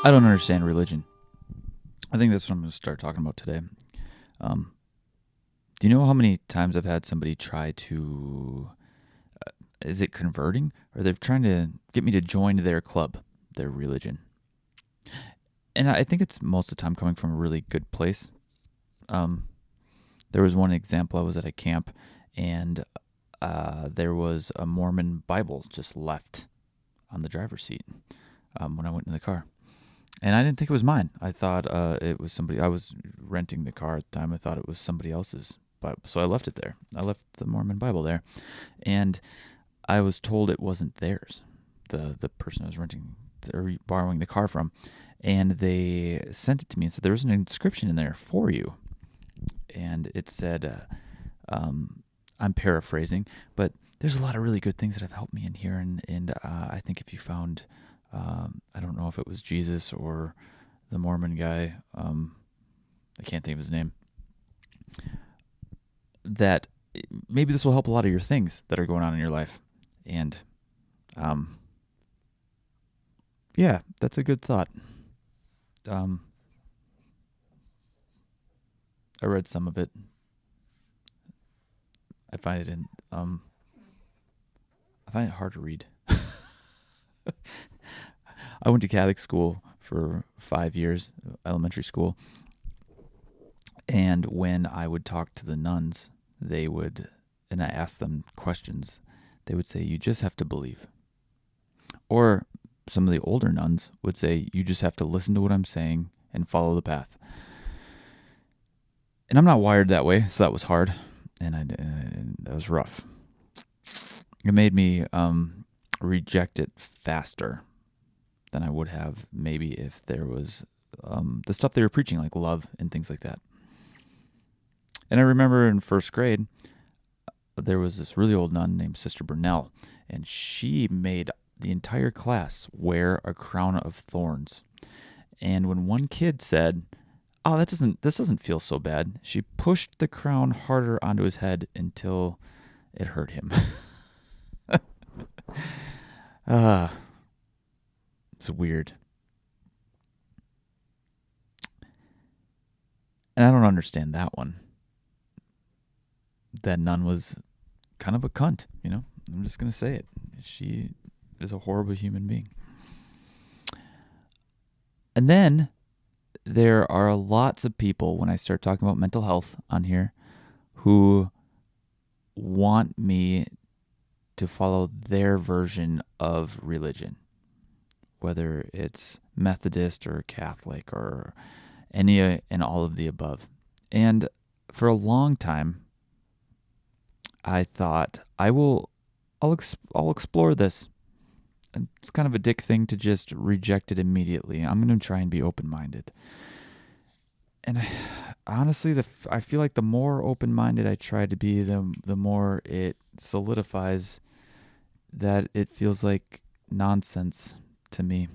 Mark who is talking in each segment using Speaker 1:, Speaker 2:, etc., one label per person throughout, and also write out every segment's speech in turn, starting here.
Speaker 1: I don't understand religion. I think that's what I'm going to start talking about today. Do you know how many times I've had somebody try to, is it converting? Or they're trying to get me to join their club, their religion. And I think it's most of the time coming from a really good place. There was one example, I was at a camp, and there was a Mormon Bible just left on the driver's seat when I went in the car. And I didn't think it was mine. I thought it was somebody. I was renting the car at the time. I thought it was somebody else's Bible. So I left it there. I left the Mormon Bible there. And I was told it wasn't theirs, the person I was renting or borrowing the car from. And they sent it to me and said, there's an inscription in there for you. And it said, I'm paraphrasing, but there's a lot of really good things that have helped me in here. And I think if you found... I don't know if it was Jesus or the Mormon guy. I can't think of his name. That maybe this will help a lot of your things that are going on in your life. And, yeah, that's a good thought. I read some of it. I find it hard to read. I went to Catholic school for 5 years, elementary school, and when I would talk to the nuns, and I asked them questions, they would say, you just have to believe. Or some of the older nuns would say, you just have to listen to what I'm saying and follow the path. And I'm not wired that way, so that was hard, and that was rough. It made me reject it faster than I would have maybe if there was the stuff they were preaching, like love and things like that. And I remember in first grade, there was this really old nun named Sister Burnell, and she made the entire class wear a crown of thorns. And when one kid said, "Oh, this doesn't feel so bad," she pushed the crown harder onto his head until it hurt him. It's weird. And I don't understand that one. That nun was kind of a cunt, you know? I'm just going to say it. She is a horrible human being. And then there are lots of people, when I start talking about mental health on here, who want me to follow their version of religion. Whether it's Methodist or Catholic or any and all of the above. And for a long time, I thought, I'll explore this. And it's kind of a dick thing to just reject it immediately. I'm going to try and be open-minded. And honestly, I feel like the more open-minded I try to be, the more it solidifies that it feels like nonsense to me.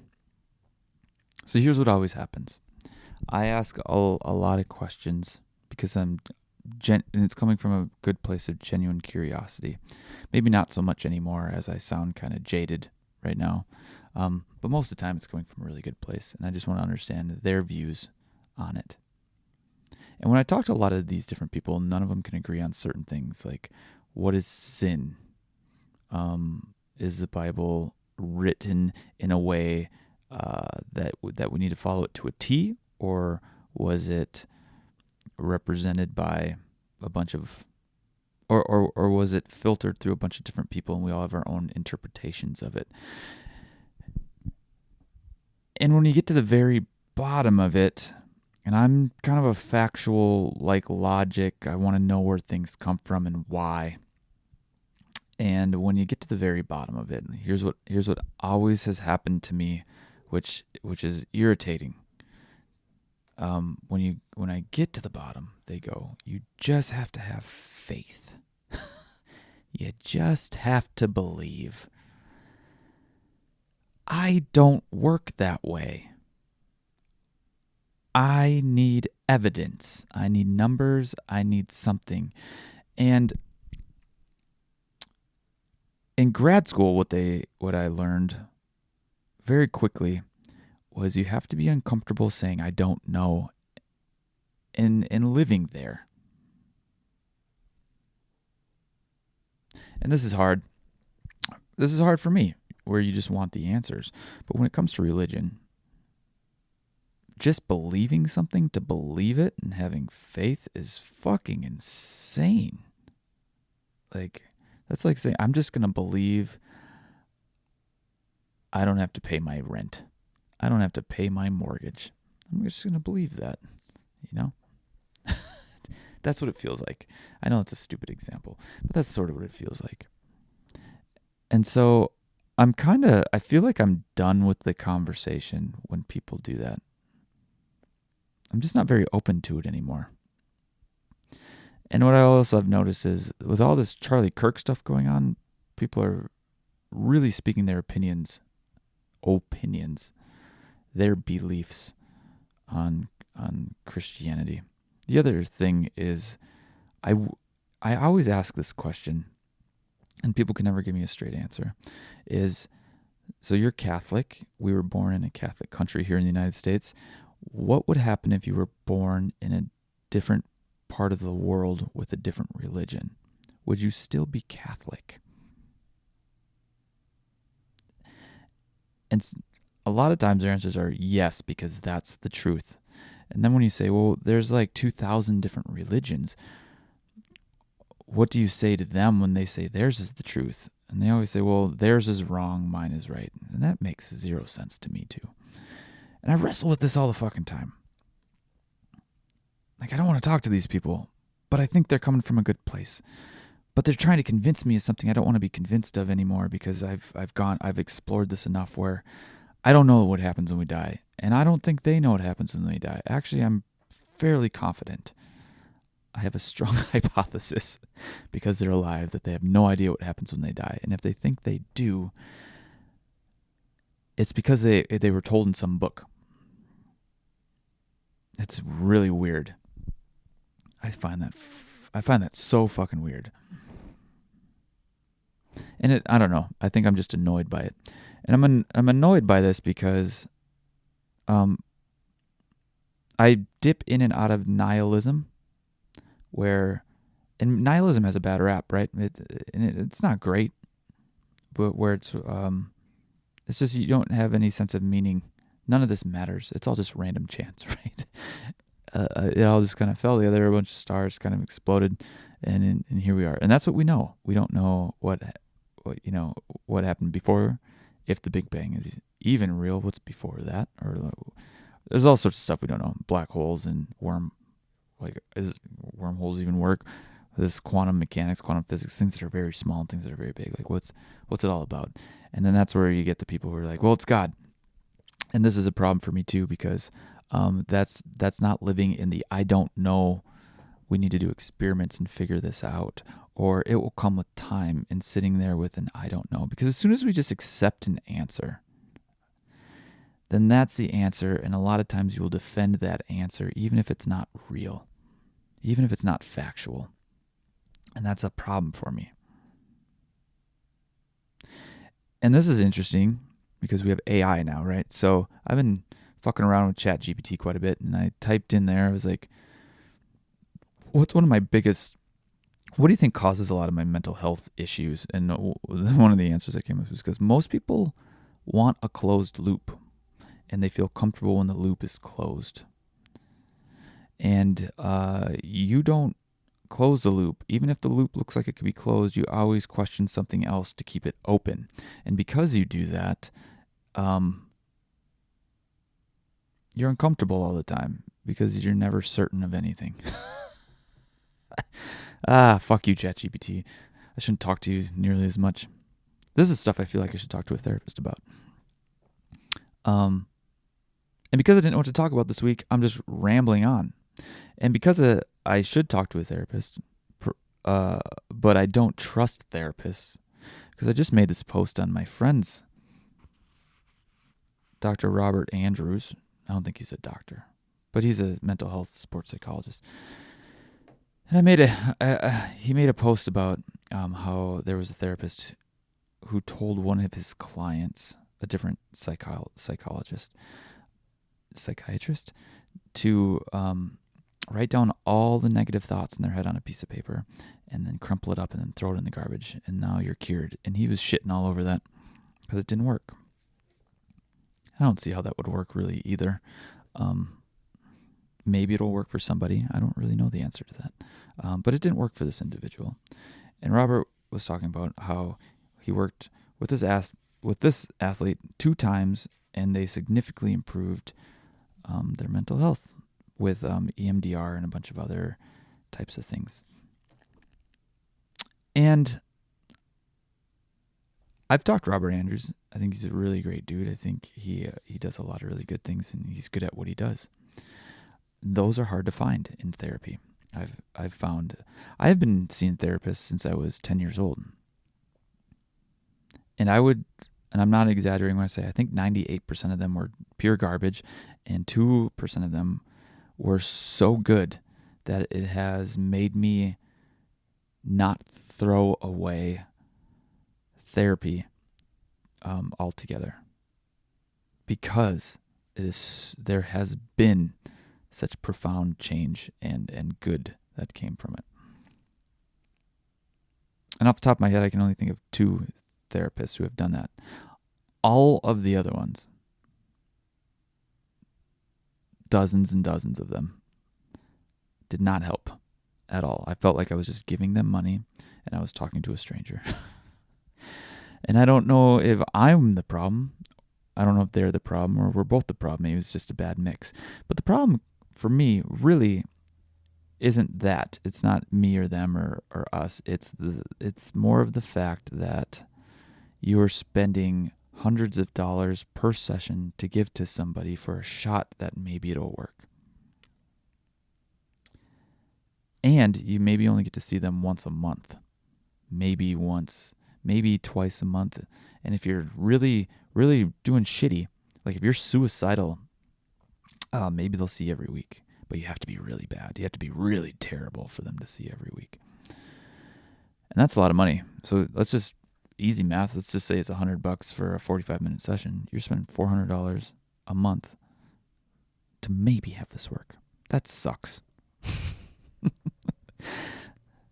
Speaker 1: So here's what always happens. I ask a lot of questions because and it's coming from a good place of genuine curiosity. Maybe not so much anymore, as I sound kind of jaded right now. But most of the time it's coming from a really good place, and I just want to understand their views on it. And when I talk to a lot of these different people, none of them can agree on certain things, like what is sin? Is the Bible written in a way that we need to follow it to a T, or was it represented by a bunch of, or was it filtered through a bunch of different people and we all have our own interpretations of it? And when you get to the very bottom of it, and I'm kind of a factual, like logic, I want to know where things come from and why. And when you get to the very bottom of it, here's what always has happened to me, which is irritating. When I get to the bottom, they go, you just have to have faith. You just have to believe. I don't work that way. I need evidence. I need numbers. I need something. And in grad school, what I learned very quickly was you have to be uncomfortable saying, I don't know, and living there. And this is hard. This is hard for me, where you just want the answers. But when it comes to religion, just believing something to believe it and having faith is fucking insane. Like, that's like saying, I'm just going to believe I don't have to pay my rent. I don't have to pay my mortgage. I'm just going to believe that, you know? That's what it feels like. I know it's a stupid example, but that's sort of what it feels like. And so I feel like I'm done with the conversation when people do that. I'm just not very open to it anymore. And what I also have noticed is with all this Charlie Kirk stuff going on, people are really speaking their opinions, their beliefs on Christianity. The other thing is I always ask this question, and people can never give me a straight answer, is, so you're Catholic. We were born in a Catholic country here in the United States. What would happen if you were born in a different part of the world with a different religion? Would you still be Catholic? And a lot of times their answers are yes, because that's the truth. And then when you say, well, there's like 2,000 different religions, what do you say to them when they say theirs is the truth? And they always say, well, theirs is wrong, mine is right. And that makes zero sense to me too. And I wrestle with this all the fucking time. Like, I don't want to talk to these people, but I think they're coming from a good place. But they're trying to convince me of something I don't want to be convinced of anymore, because I've explored this enough where I don't know what happens when we die. And I don't think they know what happens when they die. Actually, I'm fairly confident. I have a strong hypothesis, because they're alive, that they have no idea what happens when they die. And if they think they do, it's because they were told in some book. It's really weird. I find that so fucking weird. And I don't know. I think I'm just annoyed by it. And I'm annoyed by this because I dip in and out of nihilism, and nihilism has a bad rap, right? It's not great, but where it's just you don't have any sense of meaning. None of this matters. It's all just random chance, right? It all just kind of fell together. A bunch of stars kind of exploded, and here we are. And that's what we know. We don't know what happened before, if the Big Bang is even real. What's before that? Or there's all sorts of stuff we don't know. Black holes and is wormholes even work? This quantum mechanics, quantum physics, things that are very small and things that are very big. Like what's it all about? And then that's where you get the people who are like, well, it's God. And this is a problem for me too, because that's not living in the I don't know. We need to do experiments and figure this out, or it will come with time and sitting there with an I don't know. Because as soon as we just accept an answer, then that's the answer. And a lot of times you will defend that answer, even if it's not real, even if it's not factual. And that's a problem for me. And this is interesting because we have AI now, right? So I've been fucking around with ChatGPT quite a bit, and I typed in there, I was like, what do you think causes a lot of my mental health issues? And one of the answers I came up with was because most people want a closed loop, and they feel comfortable when the loop is closed. And you don't close the loop. Even if the loop looks like it could be closed, you always question something else to keep it open. And because you do that, you're uncomfortable all the time because you're never certain of anything. Fuck you, ChatGPT. I shouldn't talk to you nearly as much. This is stuff I feel like I should talk to a therapist about. And because I didn't know what to talk about this week, I'm just rambling on. And because I should talk to a therapist, but I don't trust therapists, because I just made this post on my friend's, Dr. Robert Andrews. I don't think he's a doctor, but he's a mental health sports psychologist. And he made a post about how there was a therapist who told one of his clients a different psychiatrist, to write down all the negative thoughts in their head on a piece of paper and then crumple it up and then throw it in the garbage. And now you're cured. And he was shitting all over that because it didn't work. I don't see how that would work really either. Maybe it'll work for somebody. I don't really know the answer to that. But it didn't work for this individual. And Robert was talking about how he worked with this athlete 2 times, and they significantly improved their mental health with EMDR and a bunch of other types of things. And I've talked to Robert Andrews. I think he's a really great dude. I think he does a lot of really good things, and he's good at what he does. Those are hard to find in therapy. I've found I have been seeing therapists since I was 10 years old. And I'm not exaggerating when I say I think 98% of them were pure garbage, and 2% of them were so good that it has made me not throw away therapy altogether, because there has been such profound change and good that came from it. And off the top of my head, I can only think of 2 therapists who have done that. All of the other ones, dozens and dozens of them, did not help at all. I felt like I was just giving them money and I was talking to a stranger. And I don't know if I'm the problem. I don't know if they're the problem or we're both the problem. Maybe it's just a bad mix. But the problem for me really isn't that. It's not me or them or us. It's more of the fact that you're spending hundreds of dollars per session to give to somebody for a shot that maybe it'll work. And you maybe only get to see them once a month. Maybe twice a month. And if you're really, really doing shitty, like if you're suicidal, maybe they'll see you every week. But you have to be really bad. You have to be really terrible for them to see every week. And that's a lot of money. So let's just, easy math, let's just say it's $100 for a 45-minute session. You're spending $400 a month to maybe have this work. That sucks.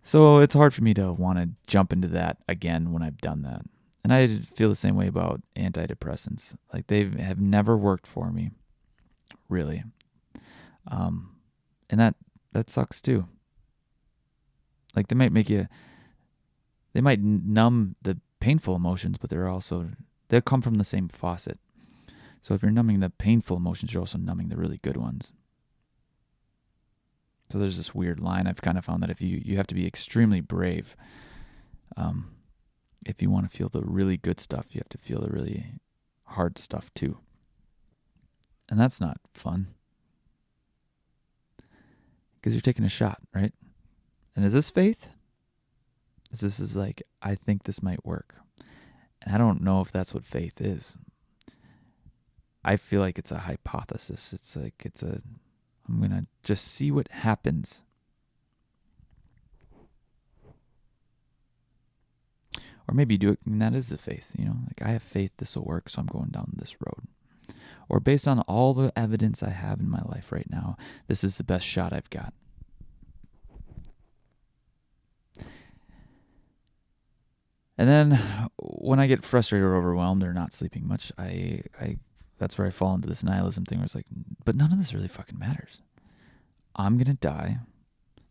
Speaker 1: So it's hard for me to want to jump into that again when I've done that. And I feel the same way about antidepressants. Like they have never worked for me, really. And that sucks too. Like they might numb the painful emotions, but they'll come from the same faucet. So if you're numbing the painful emotions, you're also numbing the really good ones. So there's this weird line. I've kind of found that if you have to be extremely brave. If you want to feel the really good stuff, you have to feel the really hard stuff too. And that's not fun. Because you're taking a shot, right? And is this faith? This is like, I think this might work. And I don't know if that's what faith is. I feel like it's a hypothesis. It's like, I'm going to just see what happens. Or maybe you do it, and that is the faith, like I have faith this will work, so I'm going down this road. Or based on all the evidence I have in my life right now, this is the best shot I've got. And then when I get frustrated or overwhelmed or not sleeping much, I that's where I fall into this nihilism thing where it's like, but none of this really fucking matters. I'm going to die.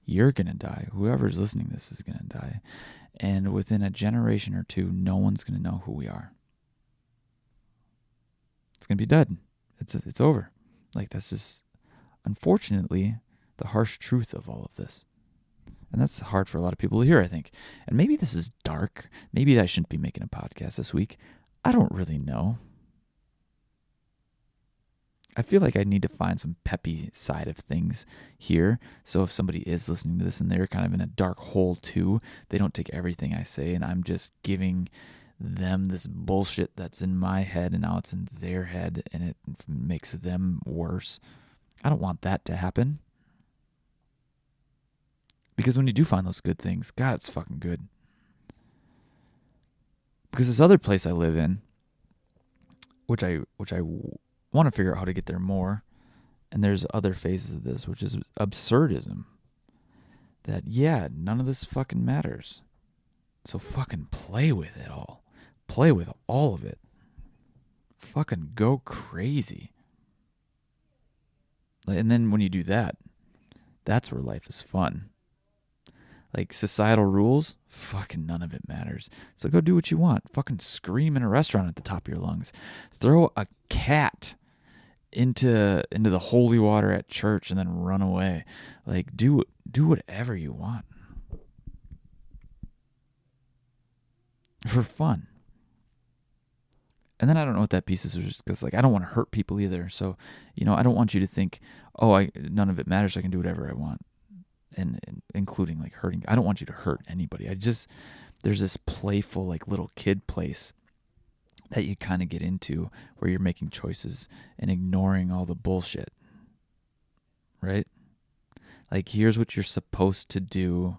Speaker 1: You're going to die. Whoever's listening to this is going to die. And within a generation or 2, no one's going to know who we are. It's going to be dead. It's over. Like that's just, unfortunately, the harsh truth of all of this. And that's hard for a lot of people to hear, I think. And maybe this is dark. Maybe I shouldn't be making a podcast this week. I don't really know. I feel like I need to find some peppy side of things here. So if somebody is listening to this and they're kind of in a dark hole too, they don't take everything I say and I'm just giving them this bullshit that's in my head and now it's in their head and it makes them worse. I don't want that to happen. Because when you do find those good things, God, it's fucking good. Because this other place I live in, which I want to figure out how to get there more. And there's other phases of this, which is absurdism. That, yeah, none of this fucking matters. So fucking play with it all. Play with all of it. Fucking go crazy. And then when you do that, that's where life is fun. Like societal rules, fucking none of it matters. So go do what you want. Fucking scream in a restaurant at the top of your lungs. Throw a cat into the holy water at church and then run away. Like do whatever you want for fun. And then I don't know what that piece is, because like I don't want to hurt people either. So, I don't want you to think, oh, none of it matters. I can do whatever I want, and including like hurting. I don't want you to hurt anybody. There's this playful like little kid place that you kind of get into where you're making choices and ignoring all the bullshit, right? Like here's what you're supposed to do.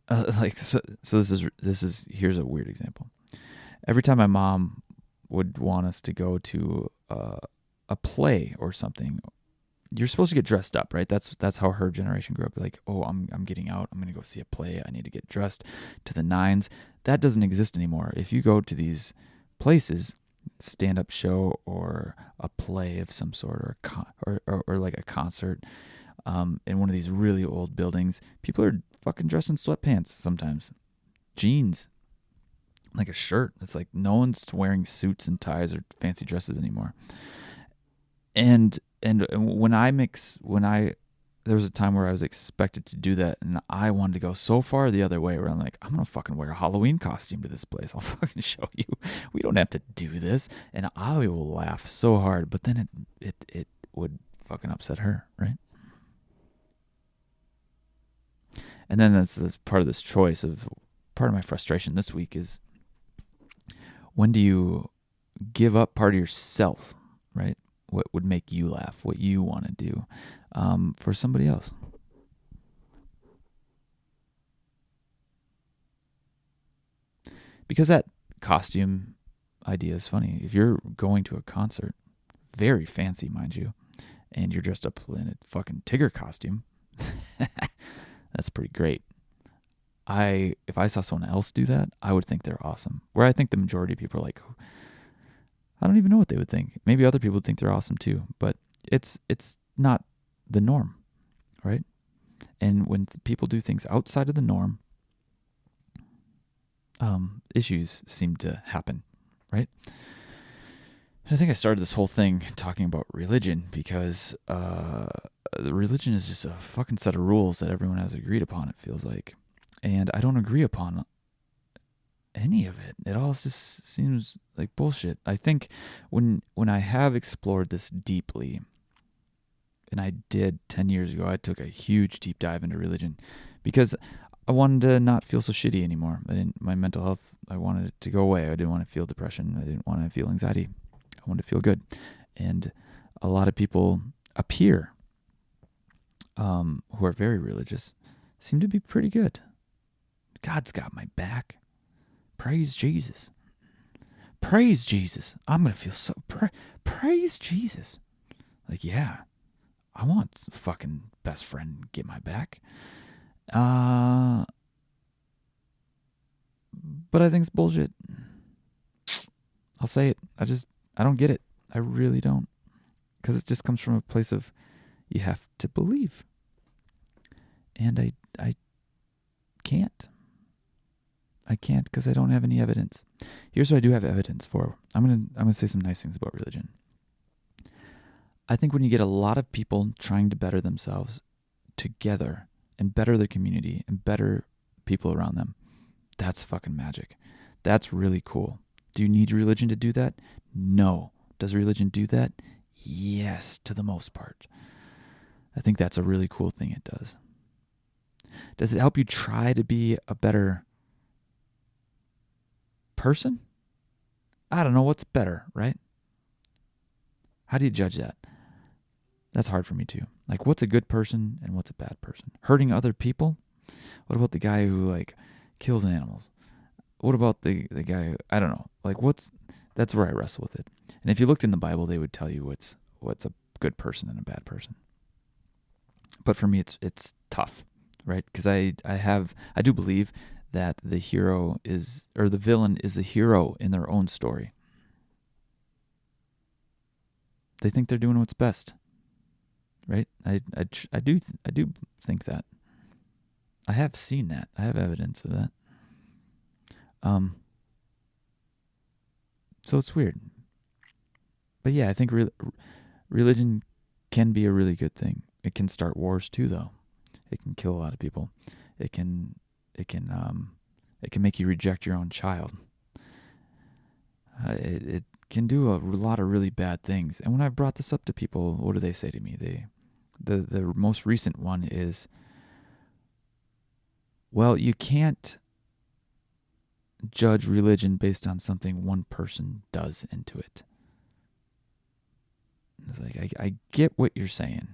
Speaker 1: So this is here's a weird example. Every time my mom would want us to go to a play or something, you're supposed to get dressed up, right? That's how her generation grew up. Like, oh, I'm getting out. I'm going to go see a play. I need to get dressed to the nines. That doesn't exist anymore. If you go to these places, stand-up show or a play of some sort, or like a concert in one of these really old buildings, people are fucking dressed in sweatpants sometimes, jeans, like a shirt. It's like no one's wearing suits and ties or fancy dresses anymore. And when there was a time where I was expected to do that, and I wanted to go so far the other way where I'm like, I'm gonna fucking wear a Halloween costume to this place. I'll fucking show you. We don't have to do this, and I will laugh so hard. But then it would fucking upset her, right? And then that's part of this choice of part of my frustration this week is, when do you give up part of yourself, right? What would make you laugh, what you want to do for somebody else? Because that costume idea is funny. If you're going to a concert, very fancy, mind you, and you're dressed up in a fucking Tigger costume, that's pretty great. If I saw someone else do that, I would think they're awesome. Where I think the majority of people are like, I don't even know what they would think. Maybe other people would think they're awesome too, but it's not the norm, right? And when people do things outside of the norm, issues seem to happen, right? And I think I started this whole thing talking about religion because the religion is just a fucking set of rules that everyone has agreed upon, it feels like. And I don't agree upon any of it. It all just seems like bullshit. I think when I have explored this deeply, and I did 10 years ago, I took a huge deep dive into religion because I wanted to not feel so shitty anymore. My mental health, I wanted it to go away. I didn't want to feel depression. I didn't want to feel anxiety. I wanted to feel good. And a lot of people appear who are very religious seem to be pretty good. God's got my back. Praise Jesus. Praise Jesus. I'm going to feel so... praise Jesus. Like, yeah, I want a fucking best friend to get my back. But I think it's bullshit. I'll say it. I don't get it. I really don't. Because it just comes from a place of you have to believe. And I can't. I can't because I don't have any evidence. Here's what I do have evidence for. I'm gonna say some nice things about religion. I think when you get a lot of people trying to better themselves together and better their community and better people around them, that's fucking magic. That's really cool. Do you need religion to do that? No. Does religion do that? Yes, to the most part. I think that's a really cool thing it does. Does it help you try to be a better person? I don't know what's better, right? How do you judge that? That's hard for me too. Like, what's a good person and what's a bad person? Hurting other people? What about the guy who like kills animals? what about the guy? I don't know. Like, that's where I wrestle with it. And if you looked in the Bible, they would tell you what's a good person and a bad person. But for me, it's tough, right? Because I do believe that the hero is, or the villain is a hero in their own story. They think they're doing what's best, right? I do think that. I have seen that. I have evidence of that. So it's weird. But yeah, I think religion can be a really good thing. It can start wars too, though. It can kill a lot of people. It can make you reject your own child. It can do a lot of really bad things. And when I've brought this up to people, what do they say to me? The most recent one is, well, you can't judge religion based on something one person does into it. It's like, I get what you're saying.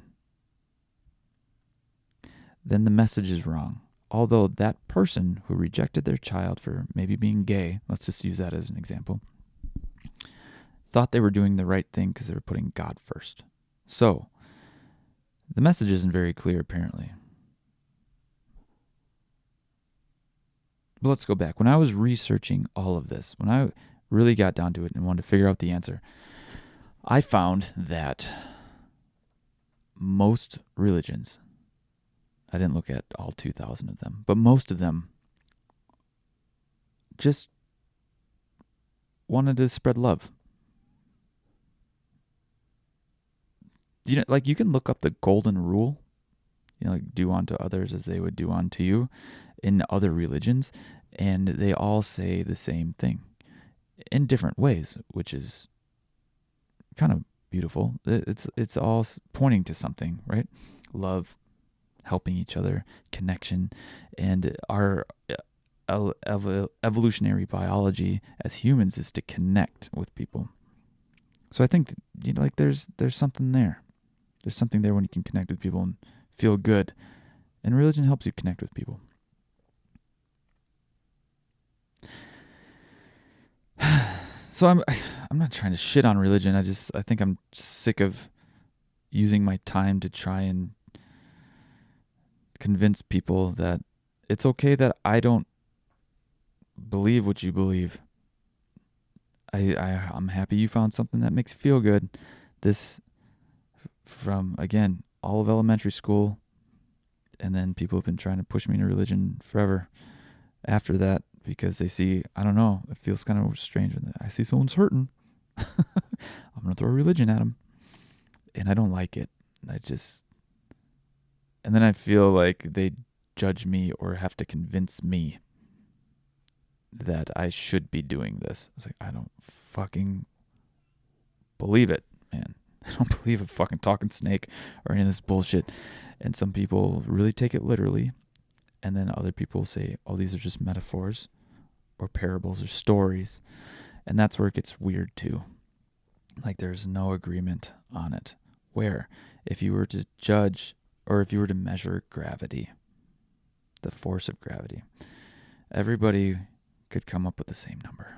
Speaker 1: Then the message is wrong. Although that person who rejected their child for maybe being gay, let's just use that as an example, thought they were doing the right thing because they were putting God first. So, the message isn't very clear, apparently. But let's go back. When I was researching all of this, when I really got down to it and wanted to figure out the answer, I found that most religions, I didn't look at all 2,000 of them, but most of them just wanted to spread love. You know, like, you can look up the golden rule, you know, like, do unto others as they would do unto you in other religions, and they all say the same thing in different ways, which is kind of beautiful. It's all pointing to something, right? Love, helping each other, connection, and our evolutionary biology as humans is to connect with people. So I think, you know, like, there's something there. There's something there when you can connect with people and feel good, and religion helps you connect with people. So I'm not trying to shit on religion. I think I'm sick of using my time to try and convince people that it's okay that I don't believe what you believe. I'm happy you found something that makes you feel good. This, from, again, all of elementary school, and then people have been trying to push me into religion forever after that, because they see, I don't know, it feels kind of strange when I see someone's hurting. I'm going to throw religion at them. And I don't like it. And then I feel like they judge me or have to convince me that I should be doing this. It's like, I don't fucking believe it, man. I don't believe a fucking talking snake or any of this bullshit. And some people really take it literally. And then other people say, oh, these are just metaphors or parables or stories. And that's where it gets weird too. Like, there's no agreement on it. Where if you were to judge, or if you were to measure gravity, the force of gravity, everybody could come up with the same number.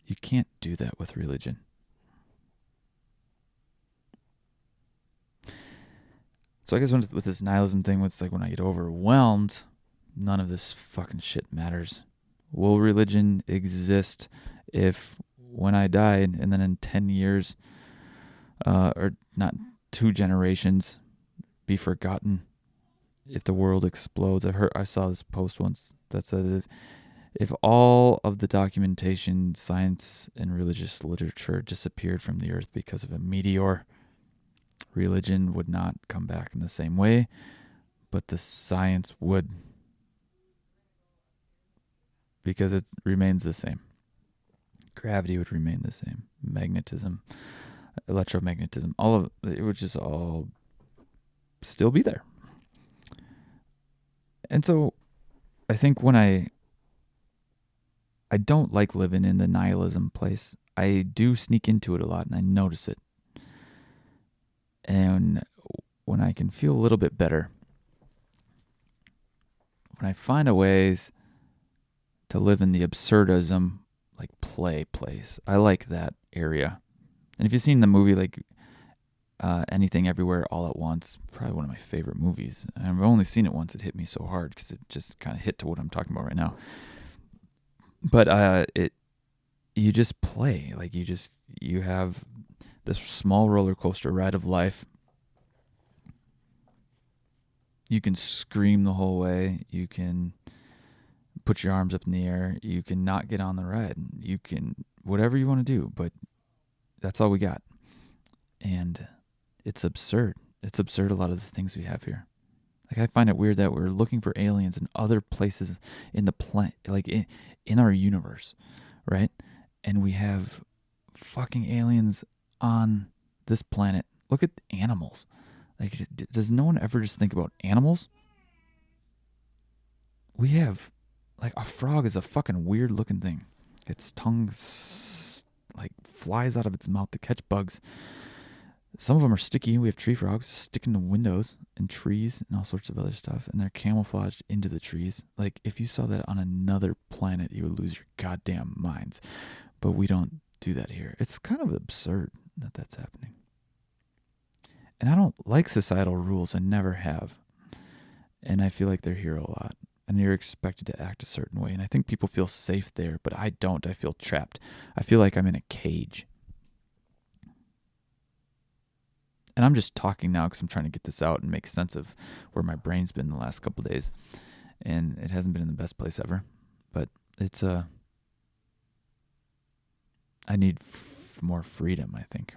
Speaker 1: You can't do that with religion. So I guess with this nihilism thing, it's like, when I get overwhelmed, none of this fucking shit matters. Will religion exist if, when I die, and then in 10 years, or not 2 generations, be forgotten? If the world explodes, I saw this post once that said, if all of the documentation, science, and religious literature disappeared from the earth because of a meteor, religion would not come back in the same way, but the science would, because it remains the same. Gravity would remain the same. Magnetism, electromagnetism, all of it would just all still be there. And so I think when I don't like living in the nihilism place, I do sneak into it a lot, and I notice it. And when I can feel a little bit better, when I find a ways to live in the absurdism, like play place. I like that area. And if you've seen the movie, like Anything Everywhere All at Once, probably one of my favorite movies. I've only seen it once. It hit me so hard because it just kind of hit to what I'm talking about right now. But you just play, like you have this small roller coaster ride of life. You can scream the whole way. You can put your arms up in the air. You can not get on the ride. You can whatever you want to do, but that's all we got. And it's absurd. It's absurd, a lot of the things we have here. Like, I find it weird that we're looking for aliens in other places in the planet, like in our universe, right? And we have fucking aliens on this planet. Look at animals. Like, does no one ever just think about animals? We have, like, a frog is a fucking weird looking thing. Its tongue like flies out of its mouth to catch bugs. Some of them are sticky. We have tree frogs sticking to windows and trees and all sorts of other stuff, and they're camouflaged into the trees. Like, if you saw that on another planet, you would lose your goddamn minds. But we don't do that here. It's kind of absurd that that's happening. And I don't like societal rules. I never have. And I feel like they're here a lot. And you're expected to act a certain way. And I think people feel safe there, but I don't. I feel trapped. I feel like I'm in a cage. And I'm just talking now because I'm trying to get this out and make sense of where my brain's been the last couple of days. And it hasn't been in the best place ever. But it's I need more freedom, I think.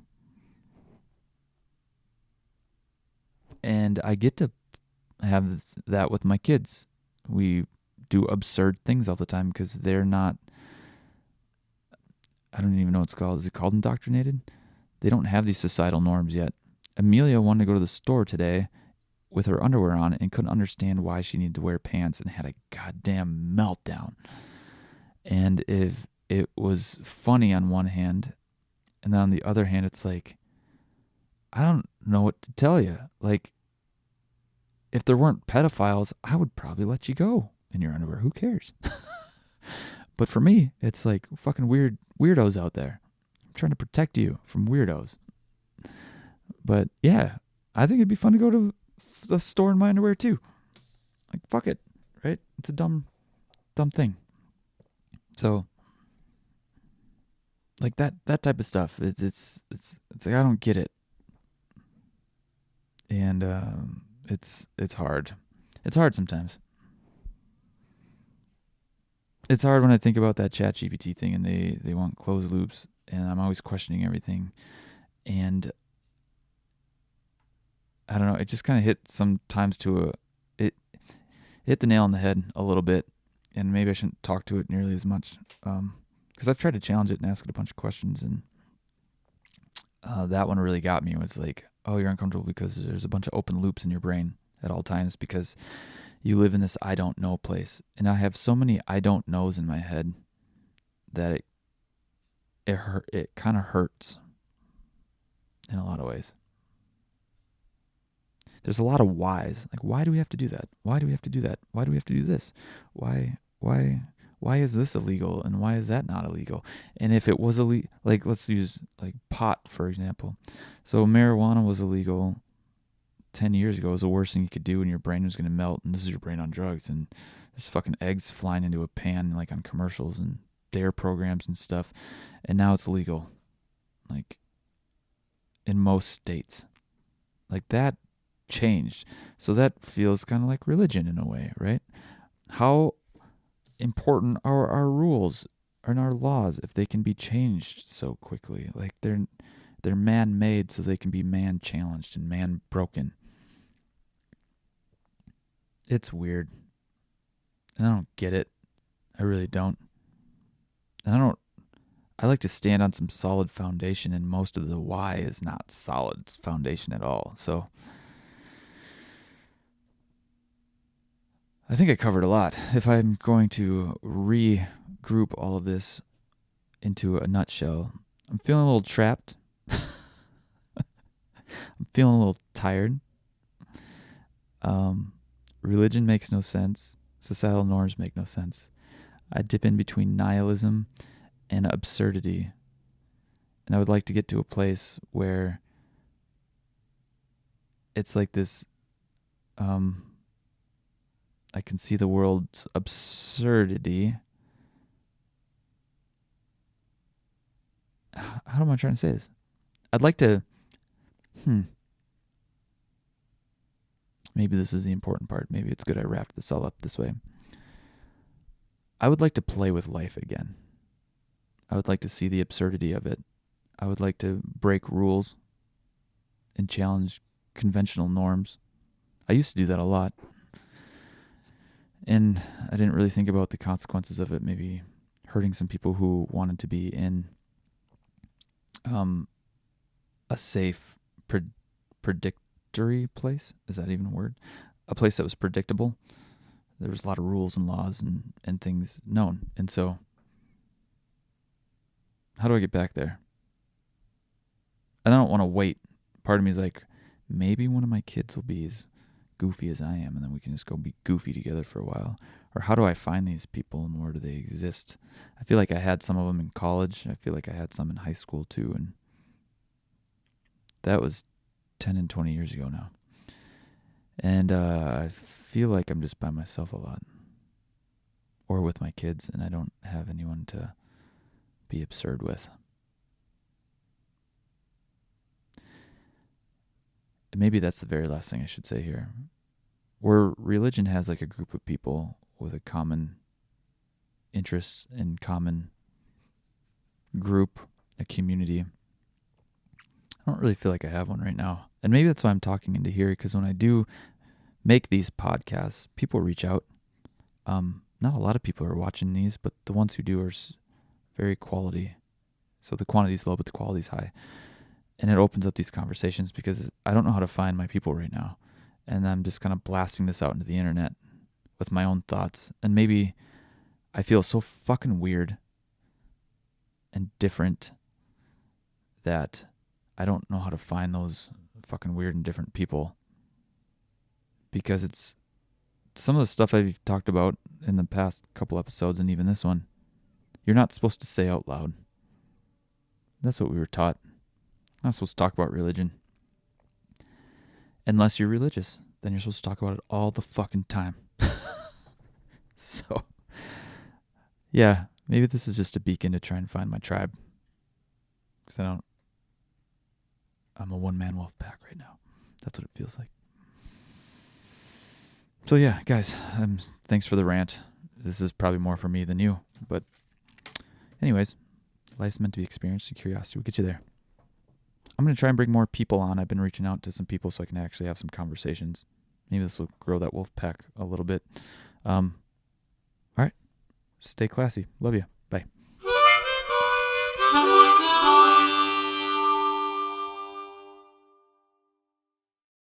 Speaker 1: And I get to have that with my kids. We do absurd things all the time because they're not, I don't even know what it's called. Is it called indoctrinated? They don't have these societal norms yet. Amelia wanted to go to the store today with her underwear on and couldn't understand why she needed to wear pants and had a goddamn meltdown. And if it was funny on one hand, and then on the other hand, it's like, I don't know what to tell you. Like, if there weren't pedophiles, I would probably let you go in your underwear. Who cares? But for me, it's like fucking weirdos out there. I'm trying to protect you from weirdos. But yeah, I think it'd be fun to go to the store in my underwear too. Like, fuck it, right? It's a dumb thing. So, like that type of stuff. It's like, I don't get it, and it's hard. It's hard sometimes. It's hard when I think about that ChatGPT thing, and they want closed loops, and I'm always questioning everything, and I don't know. It just kind of hit sometimes it hit the nail on the head a little bit, and maybe I shouldn't talk to it nearly as much because I've tried to challenge it and ask it a bunch of questions, and that one really got me. It was like, oh, you're uncomfortable because there's a bunch of open loops in your brain at all times because you live in this I don't know place, and I have so many I don't knows in my head that it kind of hurts in a lot of ways. There's a lot of whys. Like, why do we have to do that? Why do we have to do that? Why do we have to do this? Why is this illegal and why is that not illegal? And if it was illegal, like, let's use like pot, for example. So marijuana was illegal 10 years ago. It was the worst thing you could do, and your brain was going to melt, and this is your brain on drugs, and there's fucking eggs flying into a pan like on commercials and dare programs and stuff. And now it's legal, like, in most states. Like, that changed. So that feels kind of like religion in a way, right? How important are our rules and our laws if they can be changed so quickly? Like, they're man-made so they can be man-challenged and man-broken. It's weird. And I don't get it. I really don't. And I like to stand on some solid foundation, and most of the why is not solid foundation at all. So I think I covered a lot. If I'm going to regroup all of this into a nutshell, I'm feeling a little trapped. I'm feeling a little tired. Religion makes no sense. Societal norms make no sense. I dip in between nihilism and absurdity. And I would like to get to a place where it's like this, I can see the world's absurdity. How am I trying to say this? I'd like to, maybe this is the important part. Maybe it's good I wrapped this all up this way. I would like to play with life again. I would like to see the absurdity of it. I would like to break rules and challenge conventional norms. I used to do that a lot. And I didn't really think about the consequences of it, maybe hurting some people who wanted to be in a safe, predictory place. Is that even a word? A place that was predictable. There was a lot of rules and laws and things known. And so, how do I get back there? And I don't want to wait. Part of me is like, maybe one of my kids will be as goofy as I am, and then we can just go be goofy together for a while. Or how do I find these people, and where do they exist? I feel like I had some of them in college. I feel like I had some in high school too, and that was 10 and 20 years ago now. And I feel like I'm just by myself a lot, or with my kids, and I don't have anyone to be absurd with. And maybe that's the very last thing I should say here. Where religion has like a group of people with a common interest and common group, a community, I don't really feel like I have one right now. And maybe that's why I'm talking into here, because when I do make these podcasts, people reach out. Not a lot of people are watching these, but the ones who do are very quality. So the quantity is low, but the quality is high. And it opens up these conversations because I don't know how to find my people right now. And I'm just kind of blasting this out into the internet with my own thoughts. And maybe I feel so fucking weird and different that I don't know how to find those fucking weird and different people. Because it's some of the stuff I've talked about in the past couple episodes, and even this one, you're not supposed to say out loud. That's what we were taught. Not supposed to talk about religion. Unless you're religious, then you're supposed to talk about it all the fucking time. So, yeah, maybe this is just a beacon to try and find my tribe. Because I'm a one-man wolf pack right now. That's what it feels like. So yeah, guys, thanks for the rant. This is probably more for me than you. But anyways, life's meant to be experienced, and curiosity will get you there. I'm going to try and bring more people on. I've been reaching out to some people so I can actually have some conversations. Maybe this will grow that wolf pack a little bit. All right. Stay classy. Love you. Bye.